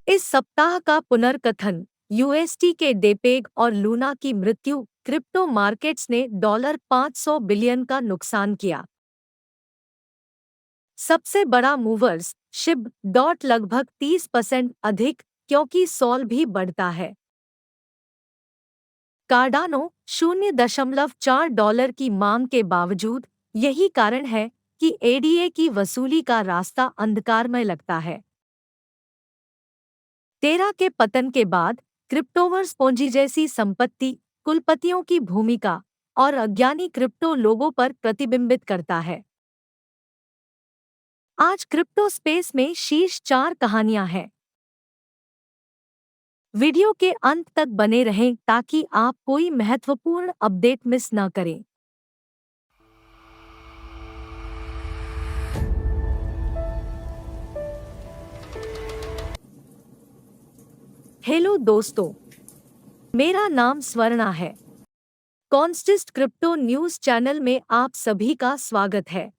इस सप्ताह का पुनर्कथन। यूएसटी के डेपेग और लूना की मृत्यु। क्रिप्टो मार्केट्स ने $500 बिलियन का नुकसान किया। सबसे बड़ा मूवर्स शिब डॉट लगभग 30% अधिक, क्योंकि सॉल भी बढ़ता है। कार्डानो $0.4 की मांग के बावजूद। यही कारण है कि एडीए की वसूली का रास्ता अंधकारमय लगता है। टेरा के पतन के बाद क्रिप्टोवर्स पूंजी जैसी संपत्ति, कुलपतियों की भूमिका और अज्ञानी क्रिप्टो लोगों पर प्रतिबिंबित करता है। आज क्रिप्टो स्पेस में शीर्ष 4 कहानियां हैं। वीडियो के अंत तक बने रहें ताकि आप कोई महत्वपूर्ण अपडेट मिस न करें। हेलो दोस्तों, मेरा नाम स्वर्णा है। कॉन्स्टिस्ट क्रिप्टो न्यूज़ चैनल में आप सभी का स्वागत है।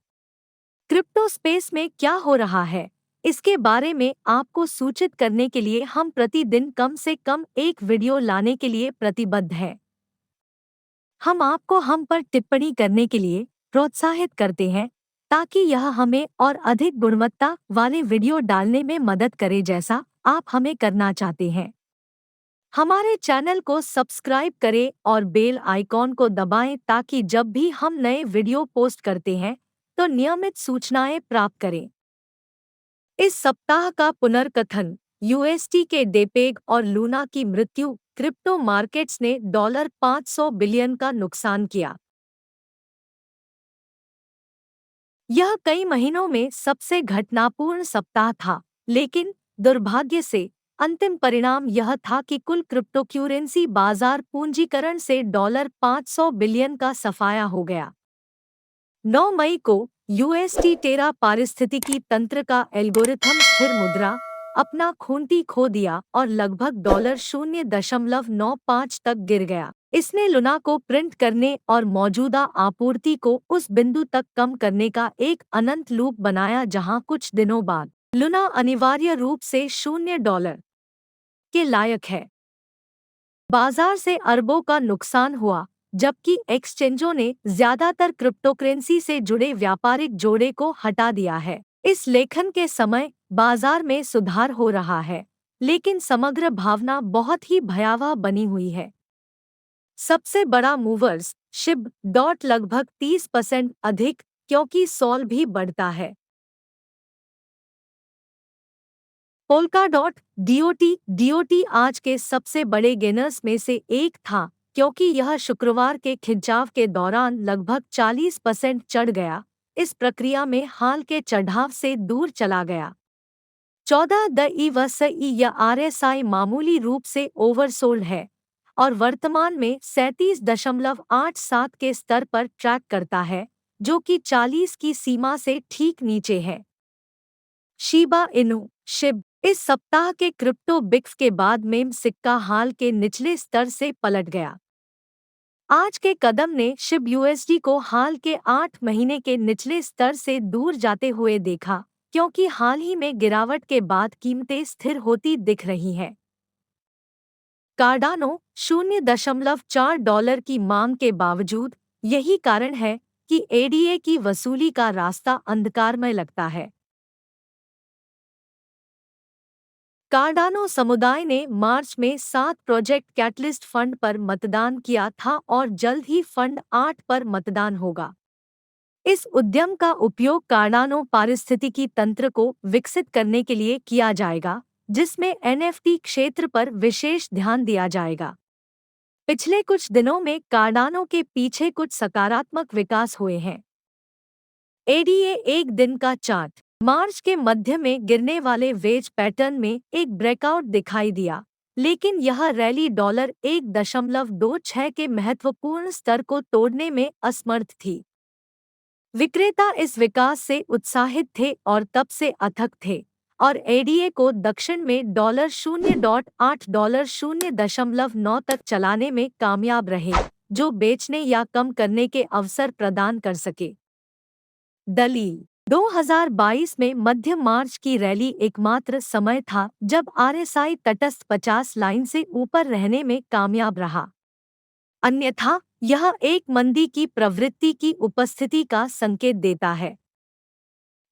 क्रिप्टो स्पेस में क्या हो रहा है, इसके बारे में आपको सूचित करने के लिए हम प्रतिदिन कम से कम एक वीडियो लाने के लिए प्रतिबद्ध हैं। हम आपको हम पर टिप्पणी करने के लिए प्रोत्साहित करते हैं ताकि यह हमें और अधिक गुणवत्ता वाले वीडियो डालने में मदद करे, जैसा आप हमें करना चाहते हैं। हमारे चैनल को सब्सक्राइब करें और बेल आइकॉन को दबाएं ताकि जब भी हम नए वीडियो पोस्ट करते हैं तो नियमित सूचनाएं प्राप्त करें। इस सप्ताह का पुनर्कथन। यूएसटी के डेपेग और लूना की मृत्यु। क्रिप्टो मार्केट्स ने $500 बिलियन का नुकसान किया। यह कई महीनों में सबसे घटनापूर्ण सप्ताह था, लेकिन दुर्भाग्य से अंतिम परिणाम यह था कि कुल क्रिप्टोकरेंसी बाजार पूंजीकरण से $500 बिलियन का सफाया हो गया। 9 मई को यूएसटी टेरा पारिस्थितिकी तंत्र का एल्गोरिथम स्थिर मुद्रा अपना खूंटी खो दिया और लगभग $0.95 तक गिर गया। इसने लुना को प्रिंट करने और मौजूदा आपूर्ति को उस बिंदु तक कम करने का एक अनंत लूप बनाया जहां कुछ दिनों बाद लुना अनिवार्य रूप से $0 के लायक है। बाजार से अरबों का नुकसान हुआ, जबकि एक्सचेंजों ने ज्यादातर क्रिप्टोकरेंसी से जुड़े व्यापारिक जोड़े को हटा दिया है। इस लेखन के समय बाजार में सुधार हो रहा है, लेकिन समग्र भावना बहुत ही भयावह बनी हुई है। सबसे बड़ा मूवर्स शिब डॉट लगभग 30% अधिक, क्योंकि सॉल भी बढ़ता है। पोल्का डॉट डीओटी आज के सबसे बड़े गेनर्स में से एक था, क्योंकि यह शुक्रवार के खिंचाव के दौरान लगभग 40% चढ़ गया। इस प्रक्रिया में हाल के चढ़ाव से दूर चला गया। 14 द ई या आरएसआई मामूली रूप से ओवरसोल्ड है और वर्तमान में 37.87 के स्तर पर ट्रैक करता है, जो कि 40 की सीमा से ठीक नीचे है। शीबा इनू शिब इस सप्ताह के क्रिप्टो बिक्स के बाद मेम सिक्का हाल के निचले स्तर से पलट गया। आज के कदम ने शिब यूएसडी को हाल के 8 महीने के निचले स्तर से दूर जाते हुए देखा, क्योंकि हाल ही में गिरावट के बाद कीमतें स्थिर होती दिख रही हैं। कार्डानो $0.4 की मांग के बावजूद। यही कारण है कि एडीए की वसूली का रास्ता अंधकारमय लगता है। कार्डानो समुदाय ने मार्च में 7 प्रोजेक्ट कैटलिस्ट फंड पर मतदान किया था और जल्द ही फंड 8 पर मतदान होगा। इस उद्यम का उपयोग कार्डानो पारिस्थितिकी तंत्र को विकसित करने के लिए किया जाएगा, जिसमें एनएफटी क्षेत्र पर विशेष ध्यान दिया जाएगा। पिछले कुछ दिनों में कार्डानो के पीछे कुछ सकारात्मक विकास हुए हैं। एडीए एक दिन का चार्ट। मार्च के मध्य में गिरने वाले वेज पैटर्न में एक ब्रेकआउट दिखाई दिया, लेकिन यह रैली $1.26 के महत्वपूर्ण स्तर को तोड़ने में असमर्थ थी। विक्रेता इस विकास से उत्साहित थे और तब से अथक थे, और एडीए को दक्षिण में $0.8 तक चलाने में कामयाब रहे, जो बेचने या कम करने के अवसर प्रदान कर सके। दलील। 2022 में मध्य मार्च की रैली एकमात्र समय था जब आरएसआई तटस्थ 50 लाइन से ऊपर रहने में कामयाब रहा। अन्यथा यह एक मंदी की प्रवृत्ति की उपस्थिति का संकेत देता है।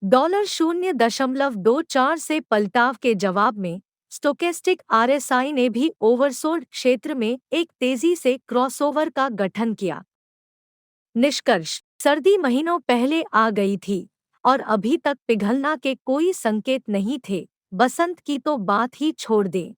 $0.24 से पलटाव के जवाब में स्टोकेस्टिक आरएसआई ने भी ओवरसोल्ड क्षेत्र में एक तेजी से क्रॉसओवर का गठन किया। निष्कर्ष: सर्दी महीनों पहले आ गई थी और अभी तक पिघलना के कोई संकेत नहीं थे। बसंत की तो बात ही छोड़ दें।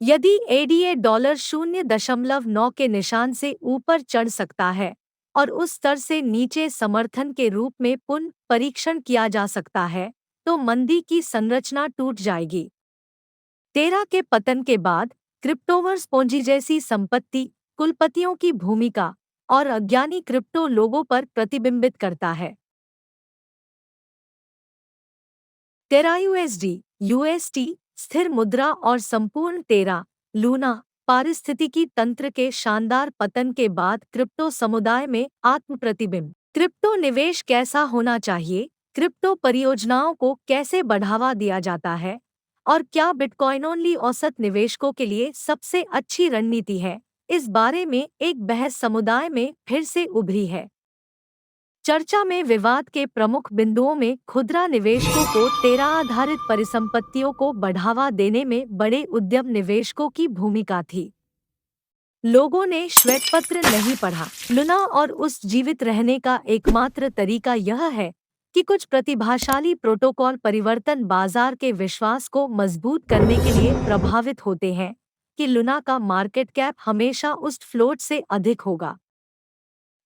यदि एडीए $0.9 के निशान से ऊपर चढ़ सकता है और उस स्तर से नीचे समर्थन के रूप में पुनः परीक्षण किया जा सकता है, तो मंदी की संरचना टूट जाएगी। टेरा के पतन के बाद क्रिप्टोवर्स पूंजी जैसी संपत्ति, कुलपतियों की भूमिका और अज्ञानी क्रिप्टो लोगों पर प्रतिबिंबित करता है। टेरा यूएसटी स्थिर मुद्रा और संपूर्ण टेरा लूना पारिस्थितिकी तंत्र के शानदार पतन के बाद क्रिप्टो समुदाय में आत्म प्रतिबिंब। क्रिप्टो निवेश कैसा होना चाहिए? क्रिप्टो परियोजनाओं को कैसे बढ़ावा दिया जाता है? और क्या बिटकॉइन ओनली औसत निवेशकों के लिए सबसे अच्छी रणनीति है? इस बारे में एक बहस समुदाय में फिर से उभरी है। चर्चा में विवाद के प्रमुख बिंदुओं में खुदरा निवेशकों को टेरा आधारित परिसंपत्तियों को बढ़ावा देने में बड़े उद्यम निवेशकों की भूमिका थी। लोगों ने श्वेतपत्र नहीं पढ़ा। लूना और उस जीवित रहने का एकमात्र तरीका यह है कि कुछ प्रतिभाशाली प्रोटोकॉल परिवर्तन बाजार के विश्वास को मजबूत करने के लिए प्रभावित होते हैं कि लूना का मार्केट कैप हमेशा उस फ्लोट से अधिक होगा।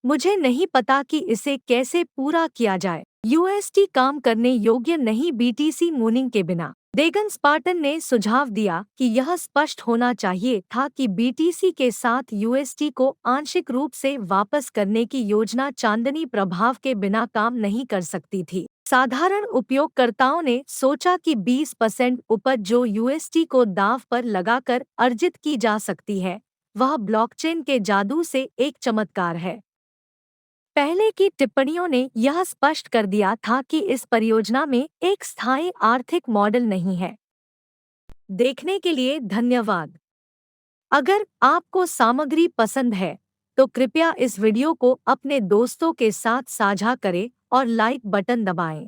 मुझे नहीं पता कि इसे कैसे पूरा किया जाए। यूएसटी काम करने योग्य नहीं बीटीसी मूनिंग के बिना। डेगन स्पार्टन ने सुझाव दिया कि यह स्पष्ट होना चाहिए था कि बीटीसी के साथ यूएसटी को आंशिक रूप से वापस करने की योजना चांदनी प्रभाव के बिना काम नहीं कर सकती थी। साधारण उपयोगकर्ताओं ने सोचा कि 20% उपज जो यूएसटी को दांव पर लगाकर अर्जित की जा सकती है, वह ब्लॉकचेन के जादू से एक चमत्कार है। पहले की टिप्पणियों ने यह स्पष्ट कर दिया था कि इस परियोजना में एक स्थायी आर्थिक मॉडल नहीं है। देखने के लिए धन्यवाद। अगर आपको सामग्री पसंद है, तो कृपया इस वीडियो को अपने दोस्तों के साथ साझा करें और लाइक बटन दबाएं।